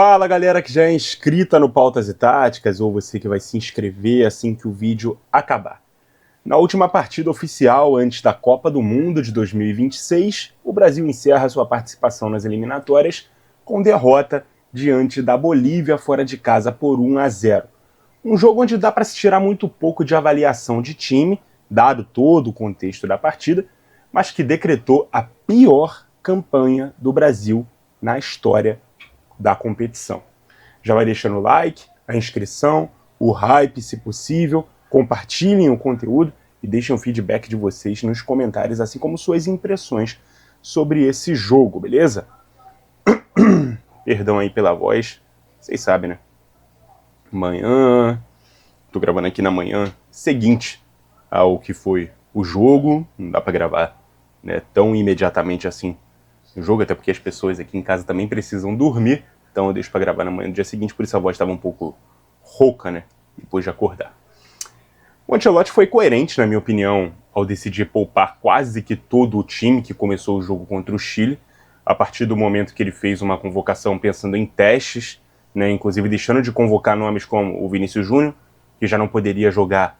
Fala galera que já é inscrita no Pautas e Táticas, ou você que vai se inscrever assim que o vídeo acabar. Na última partida oficial antes da Copa do Mundo de 2026, o Brasil encerra sua participação nas eliminatórias com derrota diante da Bolívia fora de casa por 1-0. Um jogo onde dá para se tirar muito pouco de avaliação de time, dado todo o contexto da partida, mas que decretou a pior campanha do Brasil na história da competição. Já vai deixando o like, a inscrição, o hype se possível, compartilhem o conteúdo e deixem o feedback de vocês nos comentários, assim como suas impressões sobre esse jogo, beleza? Perdão aí pela voz, vocês sabem, né? Manhã, tô gravando aqui na manhã seguinte ao que foi o jogo, não dá pra gravar, né, tão imediatamente assim o jogo, até porque as pessoas aqui em casa também precisam dormir, então eu deixo pra gravar na manhã do dia seguinte, por isso a voz estava um pouco rouca, né, depois de acordar. O Ancelotti foi coerente, na minha opinião, ao decidir poupar quase que todo o time que começou o jogo contra o Chile, a partir do momento que ele fez uma convocação pensando em testes, né, inclusive deixando de convocar nomes como o Vinícius Júnior, que já não poderia jogar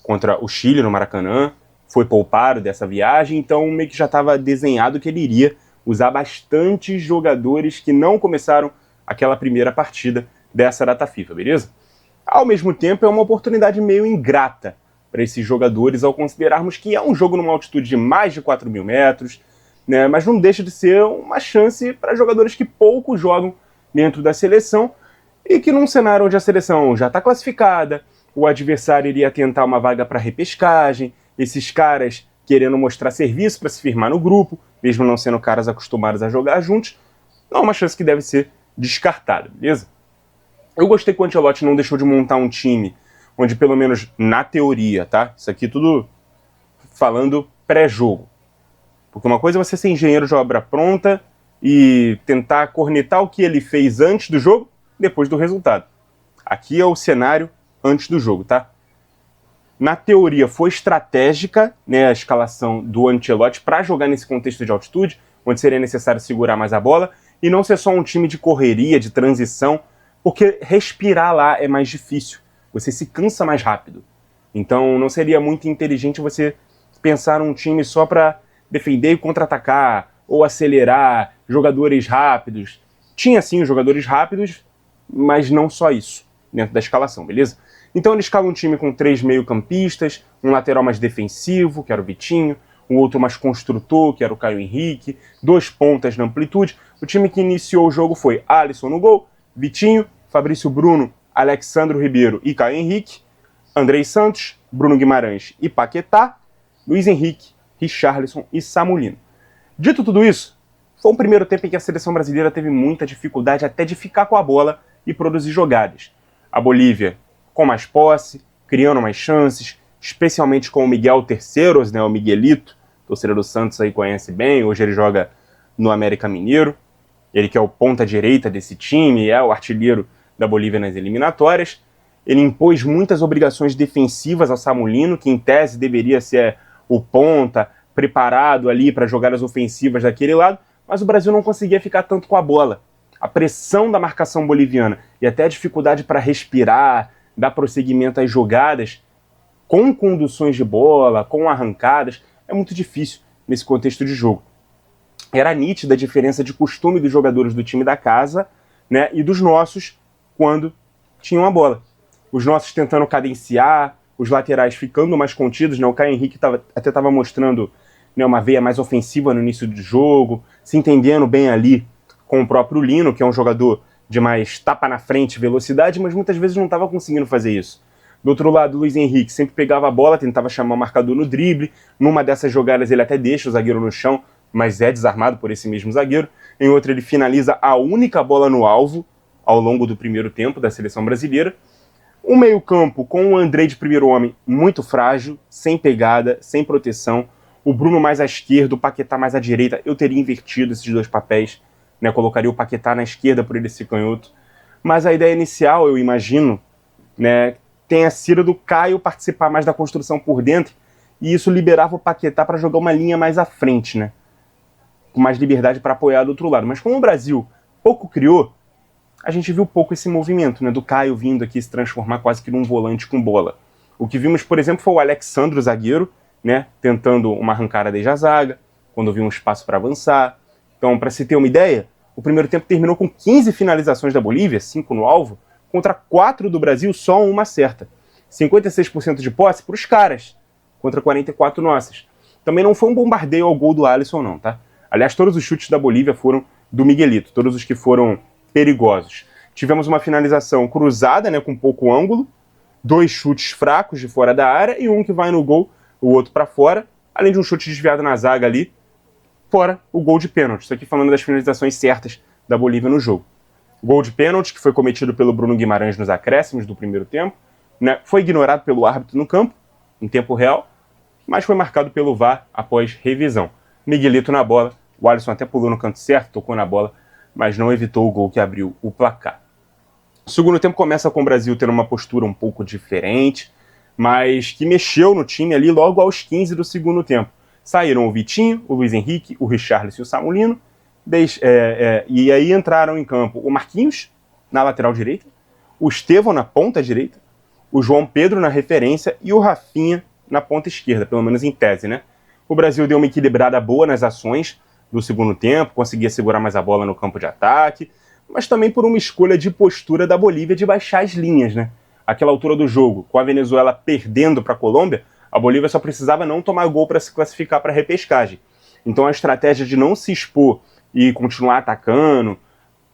contra o Chile no Maracanã, foi poupado dessa viagem, então meio que já estava desenhado que ele iria usar bastante jogadores que não começaram aquela primeira partida dessa data FIFA, beleza? Ao mesmo tempo, é uma oportunidade meio ingrata para esses jogadores ao considerarmos que é um jogo numa altitude de mais de 4.000 metros, né, mas não deixa de ser uma chance para jogadores que pouco jogam dentro da seleção e que num cenário onde a seleção já está classificada, o adversário iria tentar uma vaga para repescagem, esses caras querendo mostrar serviço para se firmar no grupo, mesmo não sendo caras acostumados a jogar juntos, não é uma chance que deve ser descartada, beleza? Eu gostei que o Ancelotti não deixou de montar um time onde, pelo menos na teoria, tá? Isso aqui tudo falando pré-jogo. Porque uma coisa é você ser engenheiro de obra pronta e tentar cornetar o que ele fez antes do jogo, depois do resultado. Aqui é o cenário antes do jogo, tá? Na teoria foi estratégica, né, a escalação do Ancelotti para jogar nesse contexto de altitude, onde seria necessário segurar mais a bola, e não ser só um time de correria, de transição, porque respirar lá é mais difícil, você se cansa mais rápido. Então não seria muito inteligente você pensar um time só para defender e contra-atacar, ou acelerar, jogadores rápidos. Tinha sim os jogadores rápidos, mas não só isso, dentro da escalação, beleza? Então ele escala um time com 3 meio-campistas, um lateral mais defensivo, que era o Vitinho, um outro mais construtor, que era o Caio Henrique, 2 pontas na amplitude. O time que iniciou o jogo foi Alisson no gol, Vitinho, Fabrício Bruno, Alexandro Ribeiro e Caio Henrique, Andrei Santos, Bruno Guimarães e Paquetá, Luiz Henrique, Richarlison e Samulino. Dito tudo isso, foi um primeiro tempo em que a seleção brasileira teve muita dificuldade até de ficar com a bola e produzir jogadas. A Bolívia com mais posse, criando mais chances, especialmente com o Miguel Terceiros, né, o Miguelito, torcedor do Santos aí conhece bem, hoje ele joga no América Mineiro, ele que é o ponta-direita desse time, é o artilheiro da Bolívia nas eliminatórias. Ele impôs muitas obrigações defensivas ao Samulino, que em tese deveria ser o ponta, preparado ali para jogadas ofensivas daquele lado, mas o Brasil não conseguia ficar tanto com a bola. A pressão da marcação boliviana e até a dificuldade para respirar, dar prosseguimento às jogadas, com conduções de bola, com arrancadas, é muito difícil nesse contexto de jogo. Era nítida a diferença de costume dos jogadores do time da casa, né, e dos nossos quando tinham a bola. Os nossos tentando cadenciar, os laterais ficando mais contidos, né, o Caio Henrique até estava mostrando, né, uma veia mais ofensiva no início do jogo, se entendendo bem ali com o próprio Lino, que é um jogador de mais tapa na frente, velocidade, mas muitas vezes não estava conseguindo fazer isso. Do outro lado, o Luiz Henrique sempre pegava a bola, tentava chamar o marcador no drible, numa dessas jogadas ele até deixa o zagueiro no chão, mas é desarmado por esse mesmo zagueiro. Em outra ele finaliza a única bola no alvo ao longo do primeiro tempo da seleção brasileira. Um meio-campo com o Andrei de primeiro homem muito frágil, sem pegada, sem proteção. O Bruno mais à esquerda, o Paquetá mais à direita. Eu teria invertido esses dois papéis, né? Colocaria o Paquetá na esquerda por ele ser canhoto. Mas a ideia inicial, eu imagino, né, tenha sido do Caio participar mais da construção por dentro, e isso liberava o Paquetá para jogar uma linha mais à frente, né? Com mais liberdade para apoiar do outro lado. Mas como o Brasil pouco criou, a gente viu pouco esse movimento, né, do Caio vindo aqui se transformar quase que num volante com bola. O que vimos, por exemplo, foi o Alexandro, zagueiro, né, tentando uma arrancada desde a zaga, quando viu um espaço para avançar. Então, para se ter uma ideia, o primeiro tempo terminou com 15 finalizações da Bolívia, 5 no alvo, contra 4 do Brasil, só uma certa. 56% de posse para os caras, contra 44 nossas. Também não foi um bombardeio ao gol do Alisson, não, tá? Aliás, todos os chutes da Bolívia foram do Miguelito, todos os que foram perigosos. Tivemos uma finalização cruzada, né, com pouco ângulo, 2 chutes fracos de fora da área e um que vai no gol, o outro para fora, além de um chute desviado na zaga ali, fora o gol de pênalti. Isso aqui falando das finalizações certas da Bolívia no jogo. Gol de pênalti, que foi cometido pelo Bruno Guimarães nos acréscimos do primeiro tempo, né, foi ignorado pelo árbitro no campo, em tempo real, mas foi marcado pelo VAR após revisão. Miguelito na bola, o Alisson até pulou no canto certo, tocou na bola, mas não evitou o gol que abriu o placar. O segundo tempo começa com o Brasil tendo uma postura um pouco diferente, mas que mexeu no time ali logo aos 15 do segundo tempo. Saíram o Vitinho, o Luiz Henrique, o Richarlison e o Samulino, e aí entraram em campo o Marquinhos, na lateral direita, o Estevão na ponta direita, o João Pedro na referência e o Rafinha na ponta esquerda, pelo menos em tese, né? O Brasil deu uma equilibrada boa nas ações do segundo tempo, conseguia segurar mais a bola no campo de ataque, mas também por uma escolha de postura da Bolívia de baixar as linhas, né? Aquela altura do jogo, com a Venezuela perdendo para a Colômbia, a Bolívia só precisava não tomar gol para se classificar para a repescagem. Então a estratégia de não se expor e continuar atacando,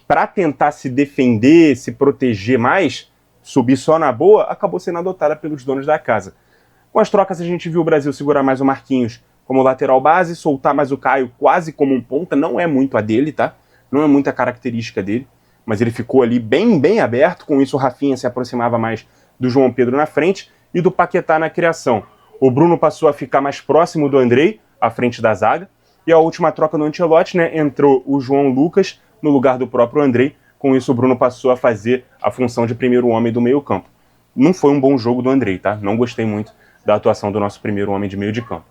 para tentar se defender, se proteger mais, subir só na boa, acabou sendo adotada pelos donos da casa. Com as trocas a gente viu o Brasil segurar mais o Marquinhos como lateral base, soltar mais o Caio quase como um ponta, não é muito a dele, tá? Não é muita característica dele, mas ele ficou ali bem aberto, com isso o Rafinha se aproximava mais do João Pedro na frente e do Paquetá na criação. O Bruno passou a ficar mais próximo do Andrei, à frente da zaga, e a última troca do Ancelotti, né, entrou o João Lucas no lugar do próprio Andrei, com isso o Bruno passou a fazer a função de primeiro homem do meio campo. Não foi um bom jogo do Andrei, tá? Não gostei muito da atuação do nosso primeiro homem de meio de campo.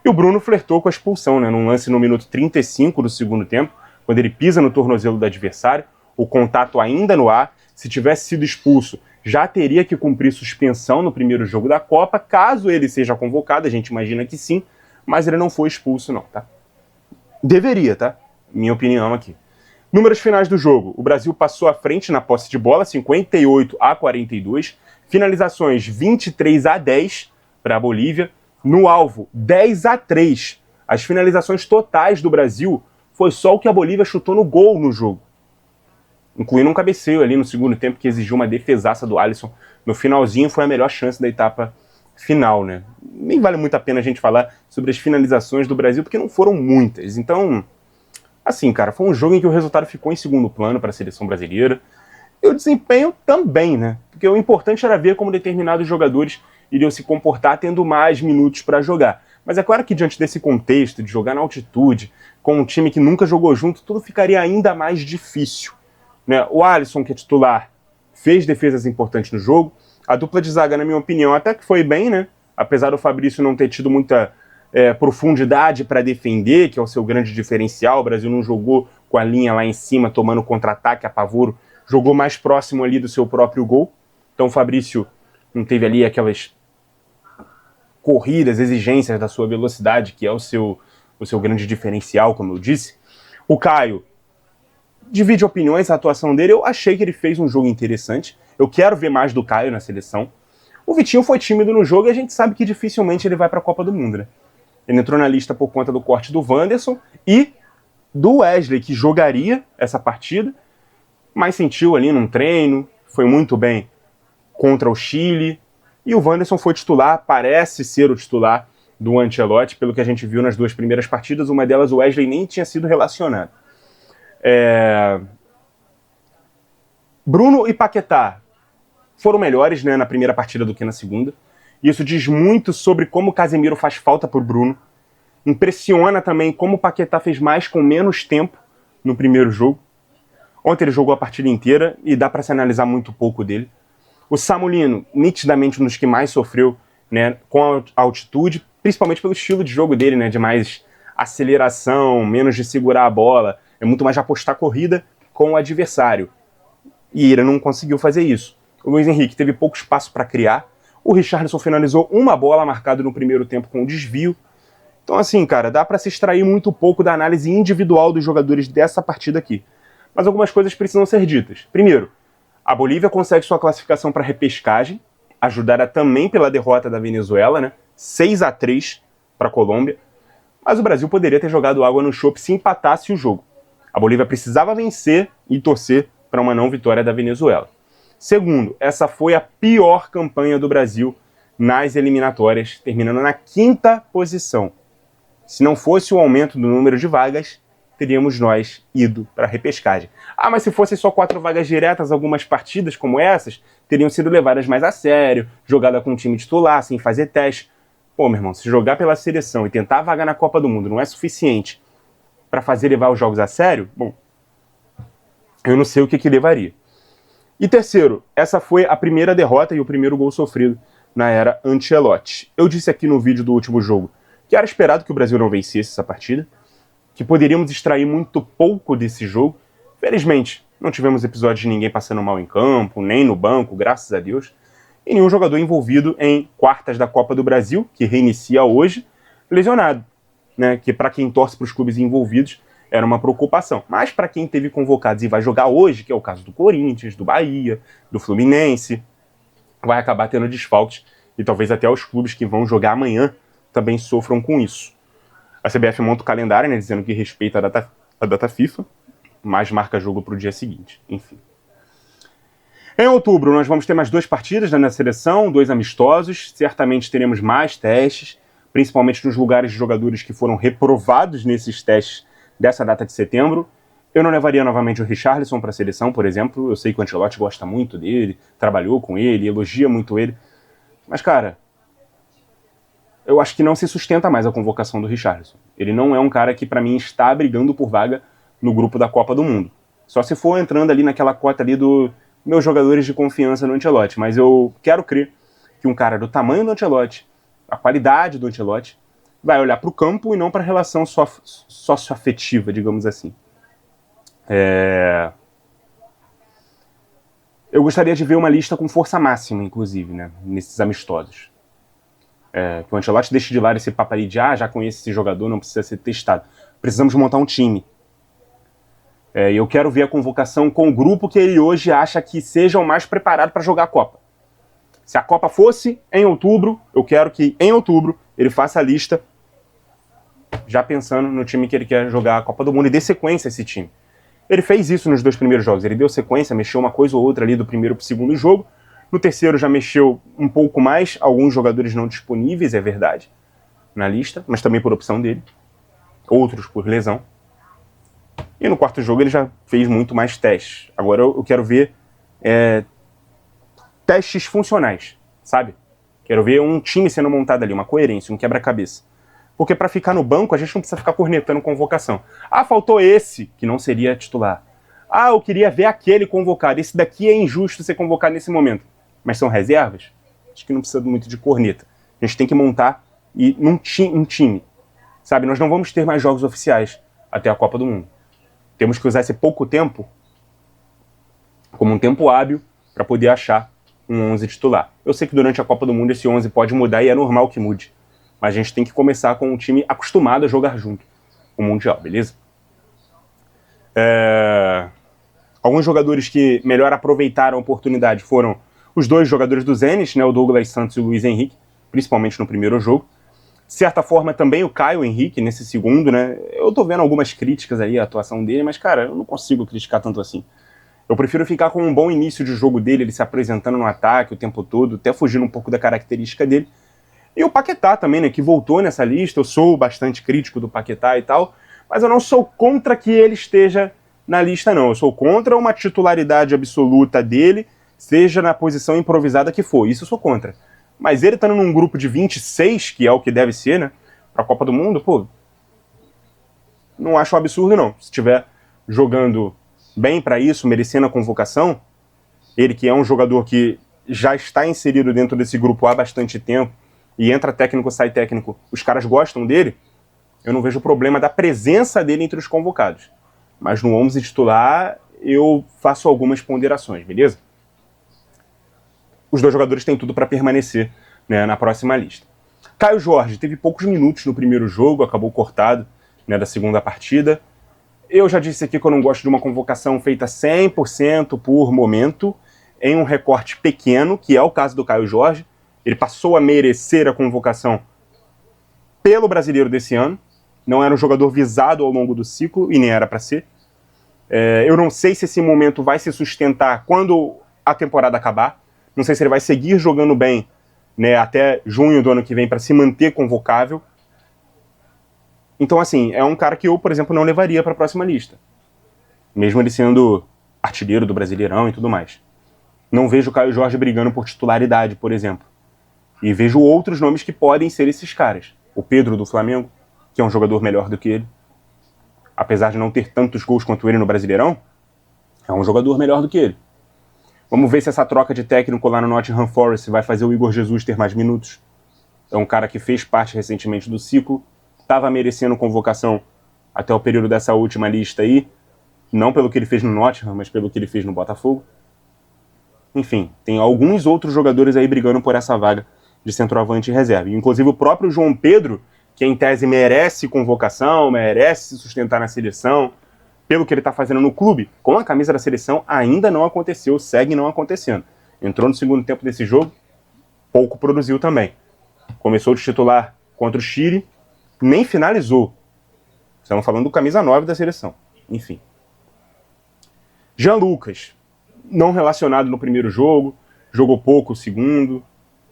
E o Bruno flertou com a expulsão, né, num lance no minuto 35 do segundo tempo, quando ele pisa no tornozelo do adversário, o contato ainda no ar. Se tivesse sido expulso, já teria que cumprir suspensão no primeiro jogo da Copa, caso ele seja convocado, a gente imagina que sim, mas ele não foi expulso não, tá? Deveria, tá? Minha opinião aqui. Números finais do jogo. O Brasil passou à frente na posse de bola, 58-42, finalizações 23-10 para a Bolívia, no alvo 10-3. As finalizações totais do Brasil foi só o que a Bolívia chutou no gol no jogo, incluindo um cabeceio ali no segundo tempo que exigiu uma defesaça do Alisson. No finalzinho foi a melhor chance da etapa final, né? Nem vale muito a pena a gente falar sobre as finalizações do Brasil, porque não foram muitas. Então, assim, cara, foi um jogo em que o resultado ficou em segundo plano para a seleção brasileira. E o desempenho também, né? Porque o importante era ver como determinados jogadores iriam se comportar tendo mais minutos para jogar. Mas é claro que diante desse contexto de jogar na altitude, com um time que nunca jogou junto, tudo ficaria ainda mais difícil, né? O Alisson, que é titular, fez defesas importantes no jogo. A dupla de zaga, na minha opinião, até que foi bem, né? Apesar do Fabrício não ter tido muita profundidade para defender, que é o seu grande diferencial. O Brasil não jogou com a linha lá em cima, tomando contra-ataque, apavoro. Jogou mais próximo ali do seu próprio gol. Então o Fabrício não teve ali aquelas corridas, exigências da sua velocidade, que é o seu grande diferencial, como eu disse. O Caio divide opiniões, a atuação dele. Eu achei que ele fez um jogo interessante. Eu quero ver mais do Caio na seleção. O Vitinho foi tímido no jogo e a gente sabe que dificilmente ele vai para a Copa do Mundo, né? Ele entrou na lista por conta do corte do Wanderson e do Wesley, que jogaria essa partida, mas sentiu ali num treino, foi muito bem contra o Chile. E o Wanderson foi titular, parece ser o titular do Ancelotti, pelo que a gente viu nas duas primeiras partidas. Uma delas o Wesley nem tinha sido relacionado. Bruno e Paquetá foram melhores, né, na primeira partida do que na segunda. Isso diz muito sobre como o Casemiro faz falta por Bruno. Impressiona também como o Paquetá fez mais com menos tempo no primeiro jogo. Ontem ele jogou a partida inteira e dá para se analisar muito pouco dele. O Samulino, nitidamente um dos que mais sofreu, né, com a altitude, principalmente pelo estilo de jogo dele, né, de mais aceleração, menos de segurar a bola, é muito mais de apostar corrida com o adversário. E ele não conseguiu fazer isso. O Luiz Henrique teve pouco espaço para criar. O Richarlison finalizou uma bola marcada no primeiro tempo com um desvio. Então, assim, cara, dá para se extrair muito pouco da análise individual dos jogadores dessa partida aqui. Mas algumas coisas precisam ser ditas. Primeiro, a Bolívia consegue sua classificação para repescagem, ajudada também pela derrota da Venezuela, né? 6-3 para a Colômbia. Mas o Brasil poderia ter jogado água no chope se empatasse o jogo. A Bolívia precisava vencer e torcer para uma não vitória da Venezuela. Segundo, essa foi a pior campanha do Brasil nas eliminatórias, terminando na 5ª posição. Se não fosse o aumento do número de vagas, teríamos nós ido para a repescagem. Ah, mas se fossem só 4 vagas diretas, algumas partidas como essas teriam sido levadas mais a sério, jogada com um time titular, sem fazer teste. Pô, meu irmão, se jogar pela seleção e tentar a vaga na Copa do Mundo não é suficiente para fazer levar os jogos a sério, bom, eu não sei o que levaria. E terceiro, essa foi a primeira derrota e o primeiro gol sofrido na era Ancelotti. Eu disse aqui no vídeo do último jogo que era esperado que o Brasil não vencesse essa partida, que poderíamos extrair muito pouco desse jogo. Felizmente, não tivemos episódio de ninguém passando mal em campo, nem no banco, graças a Deus, e nenhum jogador envolvido em quartas da Copa do Brasil, que reinicia hoje, lesionado, né? Que para quem torce para os clubes envolvidos era uma preocupação. Mas para quem teve convocados e vai jogar hoje, que é o caso do Corinthians, do Bahia, do Fluminense, vai acabar tendo desfalques e talvez até os clubes que vão jogar amanhã também sofram com isso. A CBF monta o calendário, né, dizendo que respeita a data FIFA, mas marca jogo para o dia seguinte. Enfim. Em outubro, nós vamos ter mais 2 partidas na seleção, 2 amistosos. Certamente teremos mais testes, principalmente nos lugares de jogadores que foram reprovados nesses testes dessa data de setembro. Eu não levaria novamente o Richarlison para a seleção, por exemplo. Eu sei que o Ancelotti gosta muito dele, trabalhou com ele, elogia muito ele. Mas, cara, eu acho que não se sustenta mais a convocação do Richarlison. Ele não é um cara que, para mim, está brigando por vaga no grupo da Copa do Mundo. Só se for entrando ali naquela cota ali dos meus jogadores de confiança no Ancelotti. Mas eu quero crer que um cara do tamanho do Ancelotti, a qualidade do Ancelotti, vai olhar para o campo e não para a relação socioafetiva, digamos assim. Eu gostaria de ver uma lista com força máxima, inclusive, né, nesses amistosos. Que o Ancelotti deixe de lado esse papo ali de já conheço esse jogador, não precisa ser testado. Precisamos montar um time. E eu quero ver a convocação com o grupo que ele hoje acha que seja o mais preparado para jogar a Copa. Se a Copa fosse em outubro, eu quero que em outubro ele faça a lista já pensando no time que ele quer jogar a Copa do Mundo e dê sequência a esse time. Ele fez isso nos 2 primeiros jogos. Ele deu sequência, mexeu uma coisa ou outra ali do primeiro para o segundo jogo. No terceiro já mexeu um pouco mais, alguns jogadores não disponíveis, é verdade, na lista, mas também por opção dele. Outros por lesão. E no quarto jogo ele já fez muito mais testes. Agora eu quero ver testes funcionais, sabe? Quero ver um time sendo montado ali, uma coerência, um quebra-cabeça. Porque para ficar no banco a gente não precisa ficar cornetando convocação. Ah, faltou esse, que não seria titular. Ah, eu queria ver aquele convocado. Esse daqui é injusto ser convocado nesse momento. Mas são reservas? Acho que não precisa muito de corneta. A gente tem que montar um time. Sabe, nós não vamos ter mais jogos oficiais até a Copa do Mundo. Temos que usar esse pouco tempo como um tempo hábil para poder achar um 11 titular. Eu sei que durante a Copa do Mundo esse 11 pode mudar e é normal que mude. Mas a gente tem que começar com um time acostumado a jogar junto. O Mundial, beleza? Alguns jogadores que melhor aproveitaram a oportunidade foram os 2 jogadores do Zenit, né, o Douglas Santos e o Luiz Henrique, principalmente no primeiro jogo. De certa forma, também o Caio Henrique, nesse segundo, né? Eu tô vendo algumas críticas aí à atuação dele, mas, cara, eu não consigo criticar tanto assim. Eu prefiro ficar com um bom início de jogo dele, ele se apresentando no ataque o tempo todo, até fugindo um pouco da característica dele. E o Paquetá também, né, que voltou nessa lista. Eu sou bastante crítico do Paquetá e tal, mas eu não sou contra que ele esteja na lista, não. Eu sou contra uma titularidade absoluta dele, seja na posição improvisada que for. Isso eu sou contra. Mas ele estando num grupo de 26, que é o que deve ser, né, pra Copa do Mundo, pô, não acho um absurdo, não. Se estiver jogando bem para isso, merecendo a convocação, ele que é um jogador que já está inserido dentro desse grupo há bastante tempo, e entra técnico, sai técnico, os caras gostam dele, eu não vejo problema da presença dele entre os convocados. Mas no 11 titular, eu faço algumas ponderações, beleza? Os dois jogadores têm tudo para permanecer, né, na próxima lista. Caio Jorge teve poucos minutos no primeiro jogo, acabou cortado, né, da segunda partida. Eu já disse aqui que eu não gosto de uma convocação feita 100% por momento, em um recorte pequeno, que é o caso do Caio Jorge. Ele passou a merecer a convocação pelo Brasileiro desse ano. Não era um jogador visado ao longo do ciclo, e nem era para ser. Eu não sei se esse momento vai se sustentar quando a temporada acabar. Não sei se ele vai seguir jogando bem, né, até junho do ano que vem para se manter convocável. Então, assim, é um cara que eu, por exemplo, não levaria para a próxima lista. Mesmo ele sendo artilheiro do Brasileirão e tudo mais. Não vejo o Caio Jorge brigando por titularidade, por exemplo. E vejo outros nomes que podem ser esses caras. O Pedro do Flamengo, que é um jogador melhor do que ele. Apesar de não ter tantos gols quanto ele no Brasileirão, é um jogador melhor do que ele. Vamos ver se essa troca de técnico lá no Nottingham Forest vai fazer o Igor Jesus ter mais minutos. É um cara que fez parte recentemente do ciclo, estava merecendo convocação até o período dessa última lista aí, não pelo que ele fez no Nottingham, mas pelo que ele fez no Botafogo. Enfim, tem alguns outros jogadores aí brigando por essa vaga de centroavante e reserva. Inclusive o próprio João Pedro, que em tese merece convocação, merece se sustentar na seleção, pelo que ele está fazendo no clube, com a camisa da seleção ainda não aconteceu, segue não acontecendo. Entrou no segundo tempo desse jogo, pouco produziu também. Começou de titular contra o Chile, nem finalizou. Estamos falando do camisa 9 da seleção. Enfim. Jean Lucas, não relacionado no primeiro jogo, jogou pouco o segundo,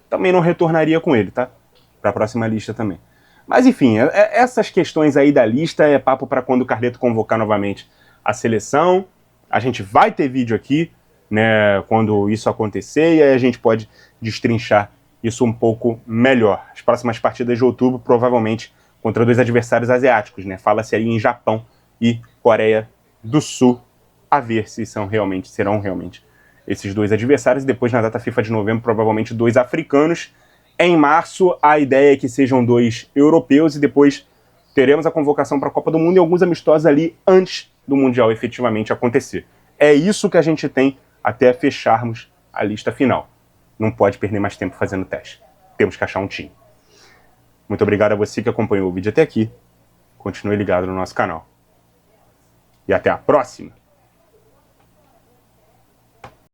também não retornaria com ele, tá? Para a próxima lista também. Mas enfim, essas questões aí da lista é papo para quando o Carleto convocar novamente a seleção. A gente vai ter vídeo aqui, né, quando isso acontecer, e aí a gente pode destrinchar isso um pouco melhor. As próximas partidas de outubro, provavelmente contra dois adversários asiáticos, né? Fala-se aí em Japão e Coreia do Sul, a ver se serão realmente esses dois adversários. E depois, na data FIFA de novembro, provavelmente dois africanos. Em março, a ideia é que sejam dois europeus e depois teremos a convocação para a Copa do Mundo e alguns amistosos ali antes do Mundial efetivamente acontecer. É isso que a gente tem até fecharmos a lista final. Não pode perder mais tempo fazendo teste. Temos que achar um time. Muito obrigado a você que acompanhou o vídeo até aqui. Continue ligado no nosso canal. E até a próxima!